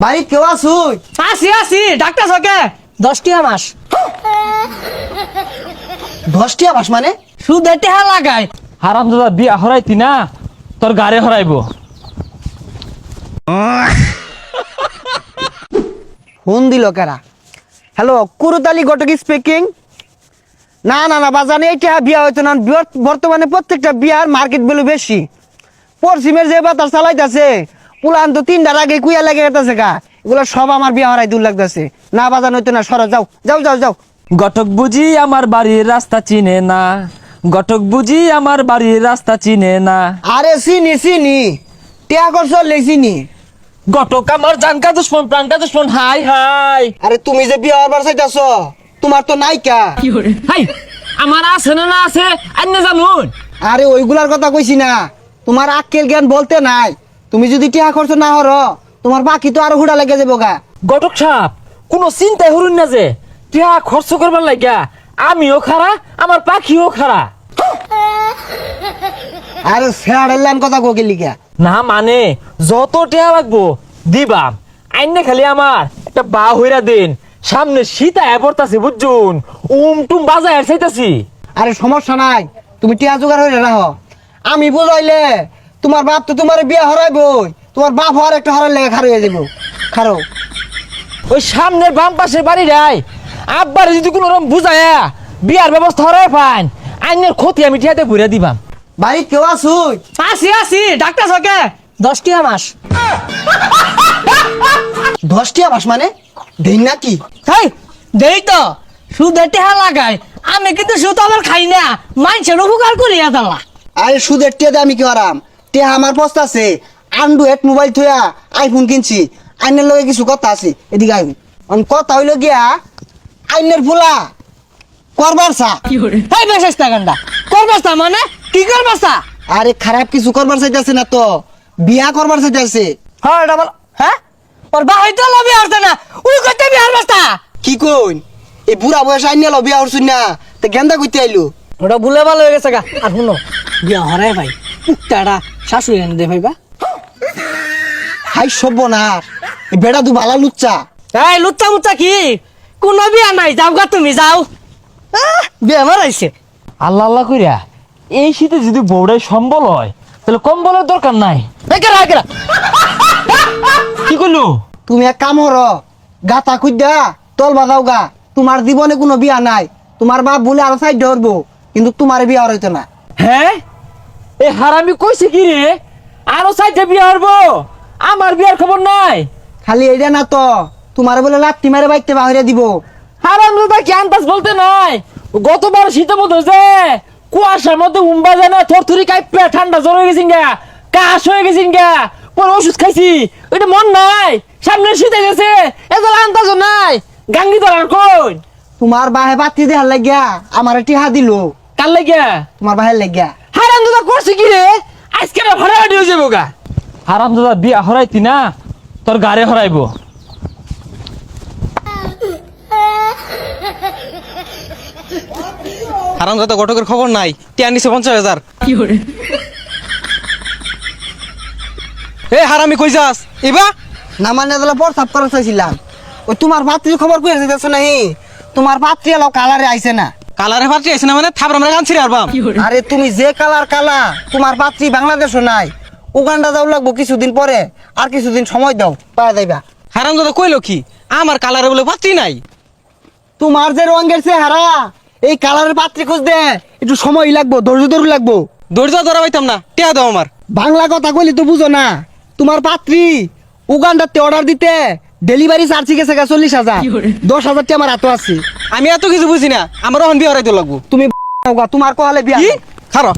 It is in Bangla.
বাড়ি কেউ আসুই? আসি ডাক্তার সকে 10টি মাস 10টি মাস মানে? সুদে টেহা লাগাই। হারামজাদা বিয়া হরাইতি না তোর গাড়ি হরাইব। ফোন দিল কারা? হ্যালো, কুরুতালি ঘটক স্পিকিং। না না না বাজানে এটা বিয়া হইতো না। বর্তমানে প্রত্যেকটা বিয়ার মার্কেট ভ্যালু বেশি। পশ্চিমের যে বাতাস চালাইতেছে পুলান তো 3টার আগে কুইয়া লেগে গেছে গা। এগুলো সব আমার বিয়া হরাই দূর লাগতেছে। না বাজান হইতো না, সরো যাও যাও যাও যাও। গটক বুঝি আমার বাড়ির রাস্তা চিনে না, গটক বুঝি আমার বাড়ির রাস্তা চিনে না। আরে চিনি চিনি, টিয়া করছ চিনি। গটক আমার জানকা দুশ্মন প্রাণকা দুশ্মন। হাই হাই আরে তুমি যে বিয়া হবার চাইতেছ তোমার তো নাইকা। হাই আমার আছে না আছে আন্য জানুন। আরে ওইগুলার কথা কইছি না, তোমার আক্কেল জ্ঞান বলতে নাই। তুমি যদি টিয়া খরচ না হর তোমার বাকি তো আরো হুড়া লেগে যাবো গা। গটক সাপ কোনো চিন্তাই হরুন না যে টিয়া খরচ করবার লাগিয়া আমিও খারা আমার পাখিও খারা। আরে ফেয়ার কথা কোকে লিখা না মানে যত টিয়া লাগবো দিবাম। আইনে খালি আমার একটা বা হইরা দিন, সামনে সীতা পড়তাছে বুঝুন, টুম বাজায় চাইতাছি। আরে সমস্যা নাই, তুমি টিয়া জোগাড় হইলে রাহ। আমি বুঝাইলে তোমার বাপ তো তোমার বিয়া হরাইবই, তোমার বাপ হওয়ার একটা হরার লেগে খারো হয়ে যাবো। খারো ওই সামনের বাম পাশের বাড়ি রাই আব্বার যদি কোনো রকম বুঝায়া বিয়ার ব্যবস্থা হরাই পান আইনের ক্ষতি আমি টিয়াতে ঘুরে দিবাম। বাড়ি কেউ আসুই? আসি ডাক্তার সকে 10টি মাস 10টি মাস মানে দিন নাকি? হাই দেই তো সুদে টেহা লাগাই। আমি কিন্তু সুদ আবার খাই না, মানুষের উপকার করিয়া দালা। আরে সুদের টিয়া দিয়ে আমি কি হারাম? টিয়া আমার পস্তা আছে। অ্যান্ড্রয়েড মোবাইল থইয়া আইফোন কিনছি। আইনের লগে কিছু কথা আছে, এদিকে আইবি। কথা হইল গিয়া আইনের ফুলা করবার চা। হাই বেশেস্তা গান্ডা করবাস্তা মানে কি করবাস্তা? আরে খারাপ কিছু করবার চাইতেছে না তো, বিয়া করবার চাইতেছে। হ্যাঁ এটা বল। হ্যাঁ ওর বাহাই তো লবি আসতে না, উই করতে বিহার বাস্তা। কি কইন? এই বুড়া বয়স আইনিয়া বিয়া হরছুন না, তে গেন্দা কইতে আইলো। ওটা ভুলে ভালো হয়ে গেছে গা। আর শুনো বিয়া হরাই ভাই পুকটাটা শাশুড়ি এনে দে ভাইবা। হাই সর্বনাশ, এই বেড়া দু ভালা লুচ্চা। এই লুচ্চা মুচ্চা কি? কোনো বিয়া নাই, যাও গা তুমি যাও। বিয়া মারাইছে। আল্লাহ আল্লাহ কইরা এই শীতে যদি বউড়াই সম্বল হয় তাহলে কম্বলের দরকার নাই। কি করলো? তুমি এক কাম হর, গাতা খুঁজা তল বাজাও গা। তোমার জীবনে কোনো বিয়া নাই। তোমার বাপ বলে আরো সাইড ধরবো, কিন্তু তোমার বিয়া হইতো না। হ্যাঁ এ হারামি কইছে কি রে আরো সাইডে বিয়া হরবো? আমার বিয়ার খবর নাই। খালি এইটা না তো, তোমার বলে লাত্তি মারে বাইতে বাহিরে দিব। হারাম দাদা কি আন্দাজ বলতে নাই। গতবার শীতের মধ্যে যে কুয়াশার মধ্যে উম্বা যায় না, থরথরি কাইপে ঠান্ডা জ্বর হয়ে গেছিন গা, কাশ হয়ে গেছিন গা, পরে ওষুধ খাইছি। ওইটা মন নাই, সামনে শীতে গেছে, এত আন্দাজও নাই। গাঙ্গি ধরার কই তোমার বাহে বাতি দেহার লাগিয়া আমার টিহা দিল। কার লাগিয়া? তোমার বাহের লাগিয়া। হারাম দাদা করছে কি রে? আজকে ভাড়া হয়ে যাবো গা। হারাম দাদা বিয়া হরাইতি না তোর গাড়ি হরাইব। হারামজাদা ঘটকের খবর নাই, টিয়া নিছে 50,000। এ হারামি কই যাস এবা? না মানে তাহলে প্রস্তাব করা চাইছিলাম। ওই তোমার পাত্রী খবর কই যেতেছ নাহি? তোমার পাত্রী এলো কালারে আইছে না। কালারে ফাটি আইছে না মানে থাবরা আমরা গান ছিড়ে আরবাম। আরে তুমি যে কালার কালা, তোমার পাত্রী বাংলাদেশও নাই। উগান্ডা যাও লাগবো কিছুদিন পরে, আর কিছুদিন সময় দাও পাওয়া যাইবা। হারামজাদা কইলো কি আমার কালারে বলে পাত্রী নাই? তোমার যে রঙের চেহারা, এই কালারের পাত্রী খুঁজতে একটু সময় লাগবো, ধৈর্য ধরে লাগবো। দৌড় ধরা পাইতাম না, টিয়া দাও আমার। বাংলা কথা কইলে তো বুঝো না। তোমার পাত্রী উগান্ডাতে অর্ডার দিতে ডেলিভারি চার্জ গেছে 40,000। 10,000 টি আমার হাতে আছে। আমি এত কিছু বুঝি না, আমার অহন বিয়া হরাইতে লাগবো। তুমি তোমার কহালে বিয়া কি খারাপ